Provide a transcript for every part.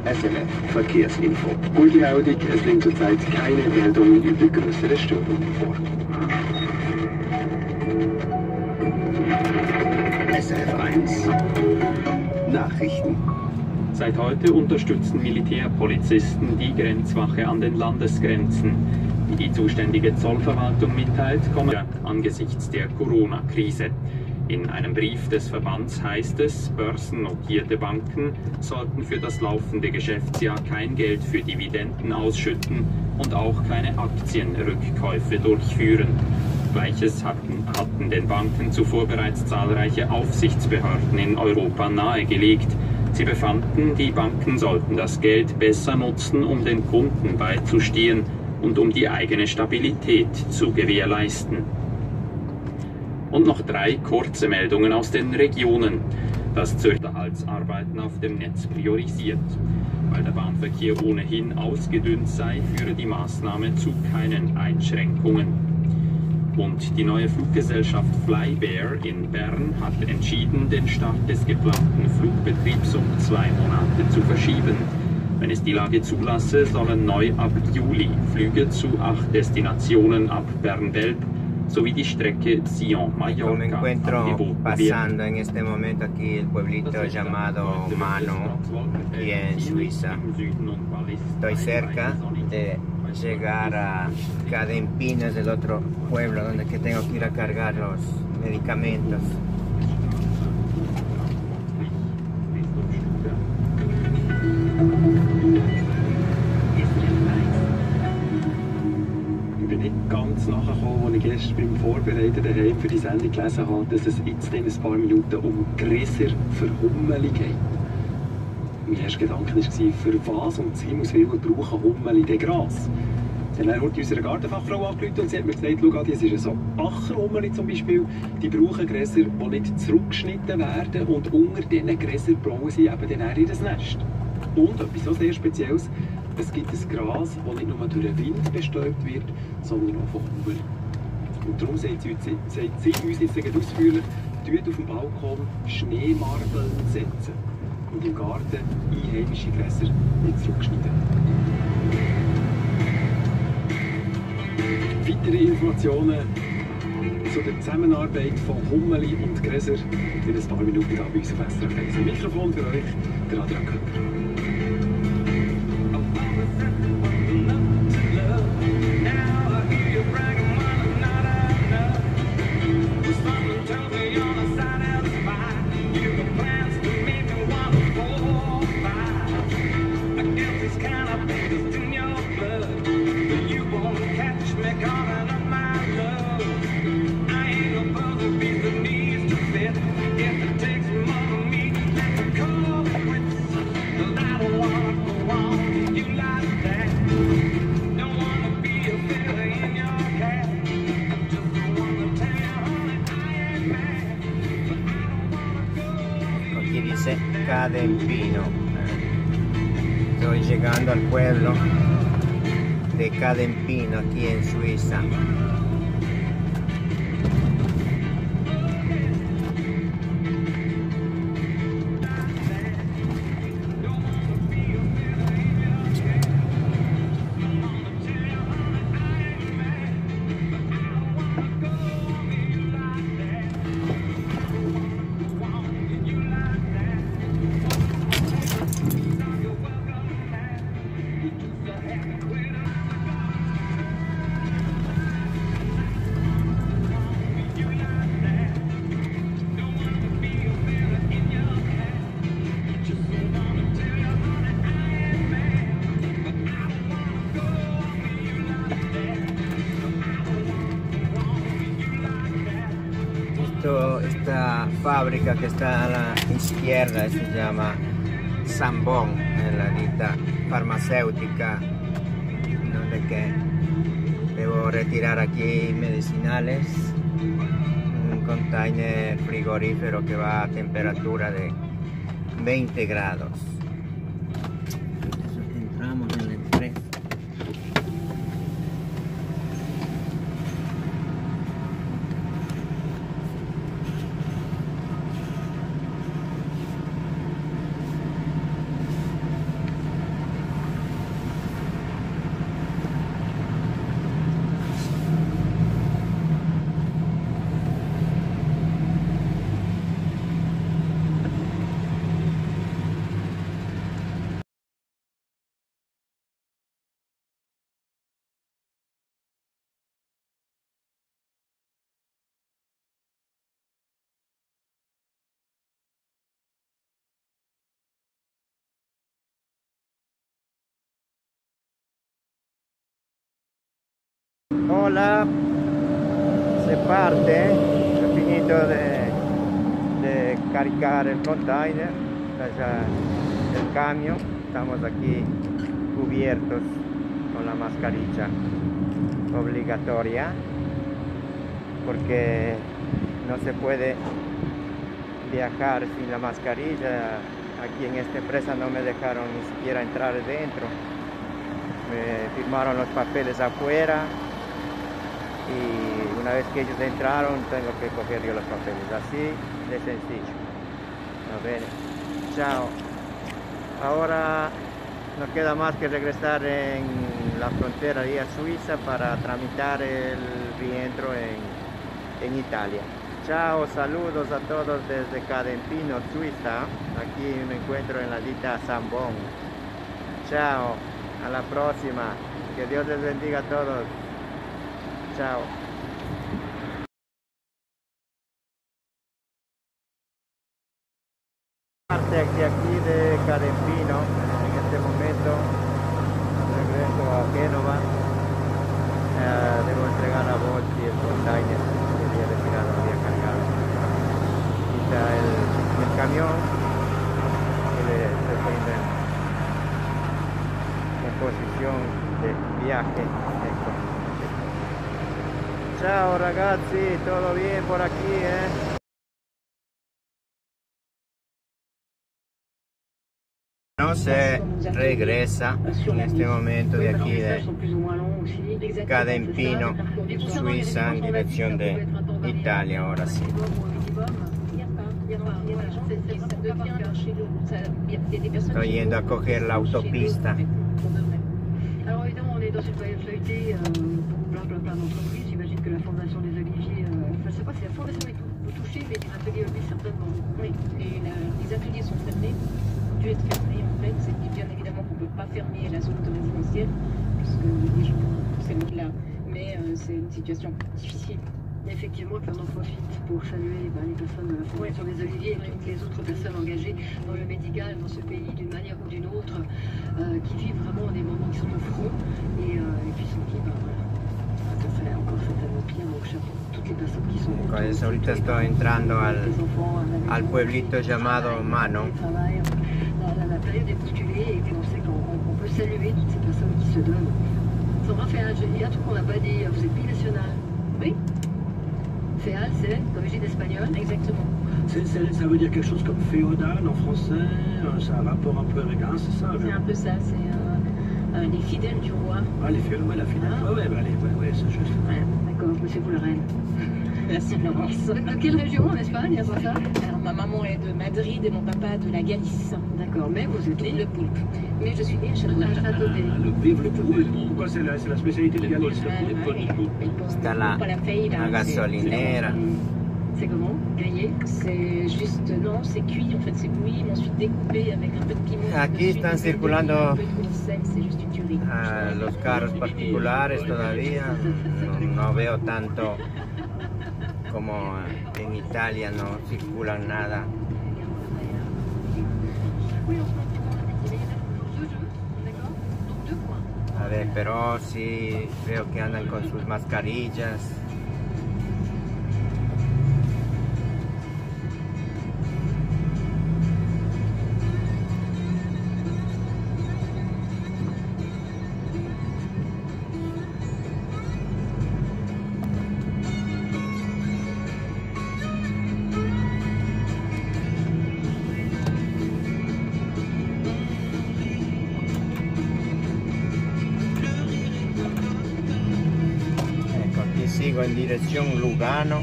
SRF Verkehrsinfo. Gute Meldung, es liegt zurzeit keine Meldung über größere Störungen vor. SRF 1 Nachrichten. Seit heute unterstützen Militärpolizisten die Grenzwache an den Landesgrenzen. Wie die zuständige Zollverwaltung mitteilt, kommen angesichts der Corona-Krise. In einem Brief des Verbands heißt es, börsennotierte Banken sollten für das laufende Geschäftsjahr kein Geld für Dividenden ausschütten und auch keine Aktienrückkäufe durchführen. Gleiches hatten den Banken zuvor bereits zahlreiche Aufsichtsbehörden in Europa nahegelegt. Sie befanden, die Banken sollten das Geld besser nutzen, um den Kunden beizustehen und um die eigene Stabilität zu gewährleisten. Und noch 3 kurze Meldungen aus den Regionen. Das Zürcher-Arbeiten auf dem Netz priorisiert. Weil der Bahnverkehr ohnehin ausgedünnt sei, führe die Maßnahme zu keinen Einschränkungen. Und die neue Fluggesellschaft Flybear in Bern hat entschieden, den Start des geplanten Flugbetriebs um 2 Monate zu verschieben. Wenn es die Lage zulasse, sollen neu ab Juli Flüge zu 8 Destinationen ab Bern-Belp sowie die Strecke Sion-Mallorca. Me encuentro pasando en este momento aquí el pueblito llamado Mano, aquí en Suiza. Estoy cerca de llegar a Cadempinas, el otro pueblo donde que tengo que ir a cargar los medicamentos. Ich bin nicht ganz nachgekommen, als ich gestern beim Vorbereiten daheim für die Sendung gelesen habe, dass es jetzt in ein paar Minuten um Gräser für Hummeli geht. Mein erster Gedanke war, für was um Himmels Willen brauchen Hummeli denn Gras? Sie haben heute unsere Gartenfachfrau angerufen und sie hat mir gesagt, schau, das ist so Ackerhummeli zum Beispiel, die brauchen Gräser, die nicht zurückgeschnitten werden und unter diesen Gräsern bauen sie eben dann ihr Nest. Und etwas so sehr Spezielles, es gibt ein Gras, das nicht nur durch den Wind bestäubt wird, sondern auch von Hummeli. Und darum sagt sie uns jetzt ausführlich, tut auf dem Balkon Schneemarbeln setzen und im Garten einheimische Gräser nicht zurückschneiden. Weitere Informationen zu der Zusammenarbeit von Hummeli und Gräser in ein paar Minuten hier bei uns auf SRF 1. Ein Mikrofon für euch, der Adrian Köpper. Aquí dice Cadempino. Estoy llegando al pueblo de Cadempino aquí en Suiza. Esta fábrica que está a la izquierda se llama Zambon, en la dieta farmacéutica, donde que debo retirar aquí medicinales, un container frigorífero que va a temperatura de 20 grados. Entramos en el tren. Hola, se parte, he finito de cargar el container, el camión, estamos aquí cubiertos con la mascarilla obligatoria porque no se puede viajar sin la mascarilla. Aquí en esta empresa no me dejaron ni siquiera entrar dentro, me firmaron los papeles afuera y una vez que ellos entraron tengo que coger yo los papeles, así de sencillo. Va bene, chao. Ahora no queda más que regresar en la frontera y a Suiza para tramitar el rientro en Italia. Chao, saludos a todos desde Cadempino, Suiza. Aquí me encuentro en la ditta Zambon. Chao, a la próxima. Que Dios les bendiga a todos. Chao. Parte de aquí de Cadempino, en este momento regreso a Génova. Debo entregar a Volti el container que había retirado, había cargado. Aquí está el camión que le brinda en posición de viaje. Ciao ragazzi, todo bien por aquí, No se regresa en este momento de aquí de Cadempino, Suiza, en dirección de Italia, ahora sí. Estoy yendo a coger la autopista. Alors évidemment, on est dans une période feuilletée pour plein d'entreprises. J'imagine que la Fondation des Oliviers, enfin je sais pas si la Fondation est touchée, mais les ateliers Olivier certainement. Oui, et les ateliers sont fermés, ont dû être fermés en fait. C'est bien évidemment qu'on ne peut pas fermer la zone résidentielle, puisque les gens, c'est là. Mais c'est une situation difficile. Et effectivement, qu'on en profite pour saluer les personnes de la Fondation des Oliviers et toutes les autres personnes engagées dans le médical dans ce pays d'une manière ou d'une autre, qui vivent vraiment des moments qui sont au front et puis sans qui, voilà, ça serait encore certainement pire. Donc chapeau toutes les personnes qui sont autour, Pues ahorita estoy entrando al pueblito llamado Mano. La période est bousculée et puis on sait qu'on peut saluer toutes ces personnes qui se donnent. Sandra Féal, il y a un truc qu'on n'a pas dit, vous êtes binational. Oui. Féal, c'est d'origine espagnole. Exactement. Ça veut dire quelque chose comme féodal en français, ça a un rapport un peu avec un, c'est ça? C'est un peu ça, c'est les fidèles du roi. Ah, les fidèles, ouais, la fidèle. Ah, ouais, c'est juste. Ouais, d'accord, monsieur vous la reine. Merci Florence. De quelle région en Espagne, c'est ça? Alors, ma maman est de Madrid et mon papa de la Galice. D'accord, mais vous êtes Le poulpe. Mais je suis née à Châteaudet. Le vive le poulpe. Pourquoi c'est la spécialité de Galice? Está la gasolinera. C'est comment? Grillé? C'est juste, non, c'est cuit, en fait c'est cuit, ensuite découpé avec un peu de piment. Aquí están circulando un peu de sel, c'est juste une tuerie. los carros particulares todavía. No veo tanto como en Italia, no circulan nada. A ver, pero sí veo que andan con sus mascarillas. Sigo en dirección Lugano.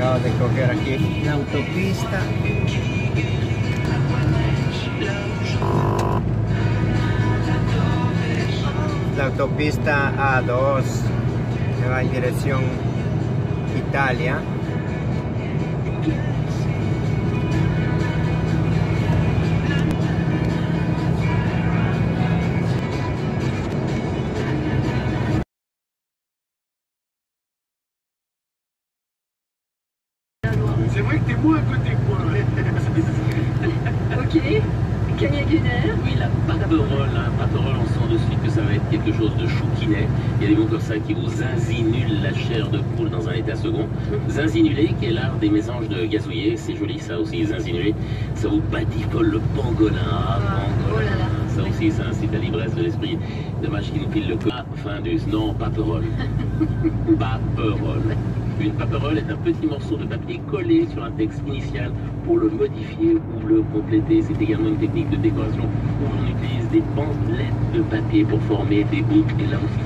Acabo de coger aquí la autopista. La autopista A2 que va en dirección Italia. C'est vrai que t'es moins à côté que moi. Ok. Kaya Gunner. Oui, la paperole, on sent de suite que ça va être quelque chose de chouquinet. Il y a des mots comme ça qui vous insinulent la chair de poule dans un état second. Zinzinuler, qui est l'art des mésanges de gazouiller, c'est joli ça aussi, zinzinuler. Ça vous batifole le pangolin. Oh là là. Ça aussi, ça incite à l'ivresse de l'esprit. Dommage qu'il nous pile le corps. Findus, non, paperole. Paperole. Une paperole est un petit morceau de papier collé sur un texte initial pour le modifier ou le compléter. C'est également une technique de décoration où on utilise des bandelettes de papier pour former des boucles. Et là aussi,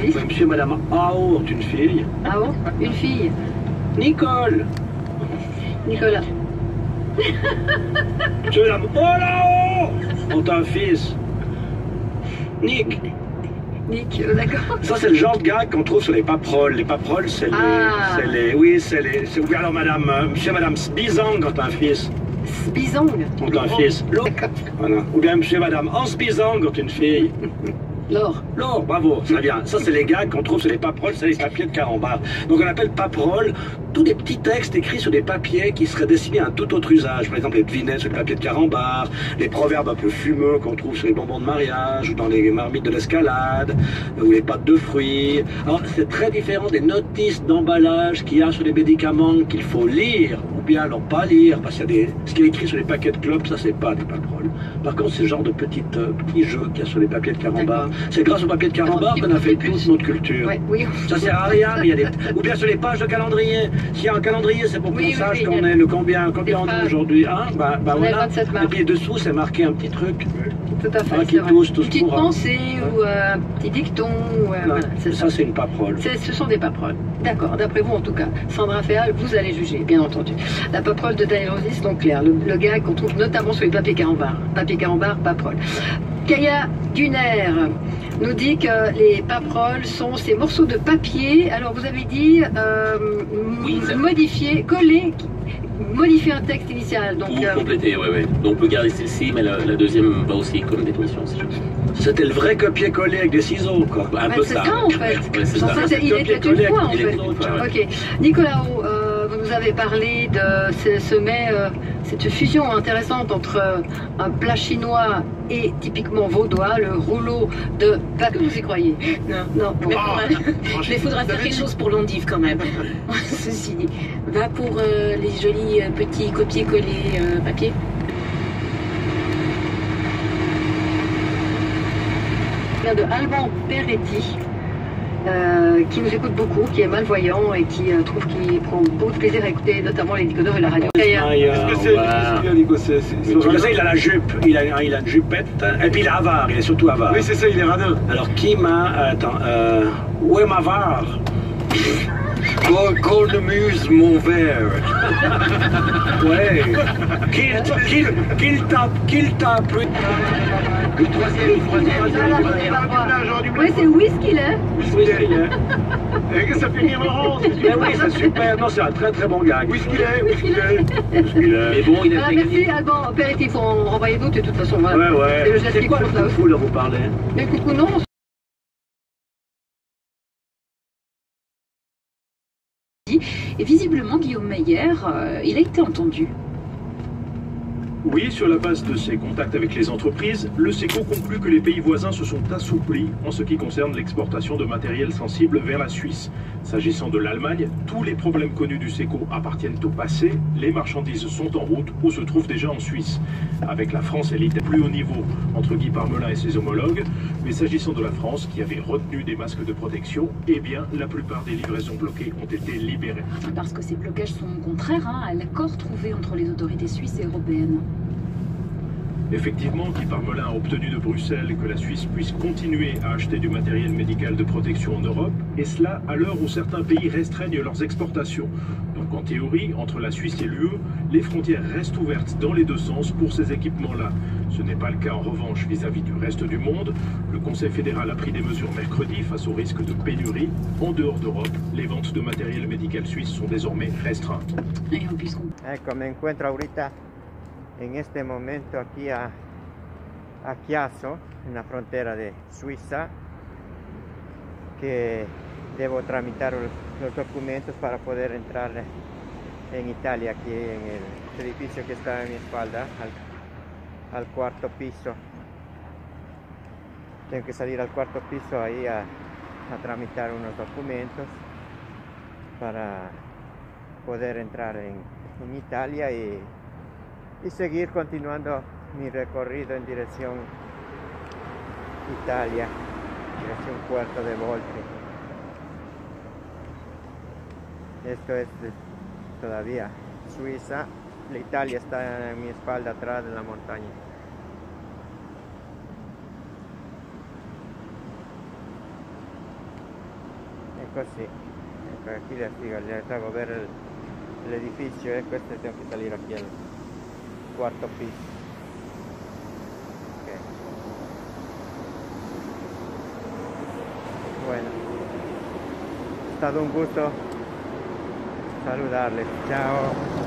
Oui, monsieur et madame Ao, une fille. Ah bon? Une fille. Nicole. Nicolas. Monsieur et madame Olao ont un fils. Nick. Nick, d'accord. Ça, c'est le genre de gars qu'on trouve sur les paperoles. Les paperoles, c'est les... Ah. C'est les... Oui, c'est les... Oui, alors, madame... monsieur et madame Sbizang ont un fils. Sbizang. Ont un fils. Voilà. Ou bien monsieur et madame Ansbizang ont une fille. Laure. Laure, bravo, ça vient. Ça, c'est les gags qu'on trouve sur les paperoles, c'est les papiers de carambar. Donc, on appelle paperoles tous des petits textes écrits sur des papiers qui seraient destinés à un tout autre usage. Par exemple, les devinettes sur le papier de carambar, les proverbes un peu fumeux qu'on trouve sur les bonbons de mariage, ou dans les marmites de l'escalade, ou les pâtes de fruits. Alors, c'est très différent des notices d'emballage qu'il y a sur les médicaments qu'il faut lire, ou bien alors pas lire, parce qu'il y a des... Ce qui est écrit sur les paquets de clopes, ça, c'est pas des paperoles. Par contre, c'est le genre de petits jeux qu'il y a sur les papiers de carambar. C'est grâce au papier de carambar qu'on a fait toute notre culture. Ouais, oui. Ça sert à rien, mais il y a des... Ou bien sur les pages de calendrier. S'il y a un calendrier, c'est pour qu'on sache qu'on est le combien on est aujourd'hui. Hein? Bah voilà. Et puis dessous, c'est marqué un petit truc. Tout à fait. Qui touche, une petite pensée ou un petit dicton. Voilà, ça, c'est une paperole. Ce sont des paperoles. D'accord, d'après vous en tout cas. Sandra Féal, vous allez juger, bien entendu. La paperole de Daniel Rosis, donc clair. Le gars qu'on trouve notamment sur les papiers carambar. Papier carambar, paperole. Kaya Gunner nous dit que les paperoles sont ces morceaux de papier. Alors vous avez dit modifier, coller, modifier un texte initial. Donc, ou compléter, oui. Donc on peut garder celle-ci, mais la deuxième va aussi comme définition. C'était le vrai copier-coller avec des ciseaux, quoi. Un peu ça. C'est ça en fait. Ouais, c'est ça. Il était une fois en fait. Ok. Nicolas, vous nous avez parlé de cette fusion intéressante entre un plat chinois et typiquement vaudois, le rouleau de... Pas que vous y croyez. Non. Mais il faudra faire quelque chose pour l'endive quand même. Ceci dit. Va pour les jolis petits copier-coller papier. De Alban Peretti, qui nous écoute beaucoup, qui est malvoyant et qui trouve qu'il prend beaucoup de plaisir à écouter notamment les décodeurs et la radio. Est-ce que c'est il a la jupe, il a une jupette, et puis il est avare, il est surtout avare. Oui, c'est ça, il est radin. Alors qui m'a... Attends, où est ma avare? Cornemuse, mon verre. Ouais. Qu'il tape. Oui, c'est whisky là. Et que ça finit marrant. Mais oui, c'est super. Non, c'est un très très bon gag. Whisky. Mais bon, il a merci Alban Peretti, il faut en renvoyer d'autres de toute façon. Voilà. Ouais. C'est quoi le fou là, vous parlez? Mais coucou, non. Et visiblement, Guillaume Meyer, il a été entendu. Oui, sur la base de ses contacts avec les entreprises, le SECO conclut que les pays voisins se sont assouplis en ce qui concerne l'exportation de matériel sensible vers la Suisse. S'agissant de l'Allemagne, tous les problèmes connus du SECO appartiennent au passé, les marchandises sont en route ou se trouvent déjà en Suisse. Avec la France et l'Italie, plus haut niveau entre Guy Parmelin et ses homologues, mais s'agissant de la France qui avait retenu des masques de protection, eh bien la plupart des livraisons bloquées ont été libérées. Parce que ces blocages sont contraires à l'accord trouvé entre les autorités suisses et européennes. Effectivement, Guy Parmelin a obtenu de Bruxelles que la Suisse puisse continuer à acheter du matériel médical de protection en Europe, et cela à l'heure où certains pays restreignent leurs exportations. Donc en théorie, entre la Suisse et l'UE, les frontières restent ouvertes dans les deux sens pour ces équipements-là. Ce n'est pas le cas en revanche vis-à-vis du reste du monde. Le Conseil fédéral a pris des mesures mercredi face au risque de pénurie. En dehors d'Europe, les ventes de matériel médical suisse sont désormais restreintes. Ecco, me encuentro ahorita en este momento aquí a Chiasso, en la frontera de Suiza, que debo tramitar los documentos para poder entrar en Italia, aquí en el edificio que está a mi espalda, al cuarto piso. Tengo que salir al cuarto piso ahí a tramitar unos documentos para poder entrar en Italia y seguir continuando mi recorrido en dirección Italia, dirección Puerto de Volpi. Esto es todavía Suiza, la Italia está en mi espalda atrás de la montaña. Ecco sì, ecco, aquí les hago ver el edificio, ecco, tengo que salir aquí al cuarto piso. Okay. Bueno, ha estado un gusto saludarles. Chao.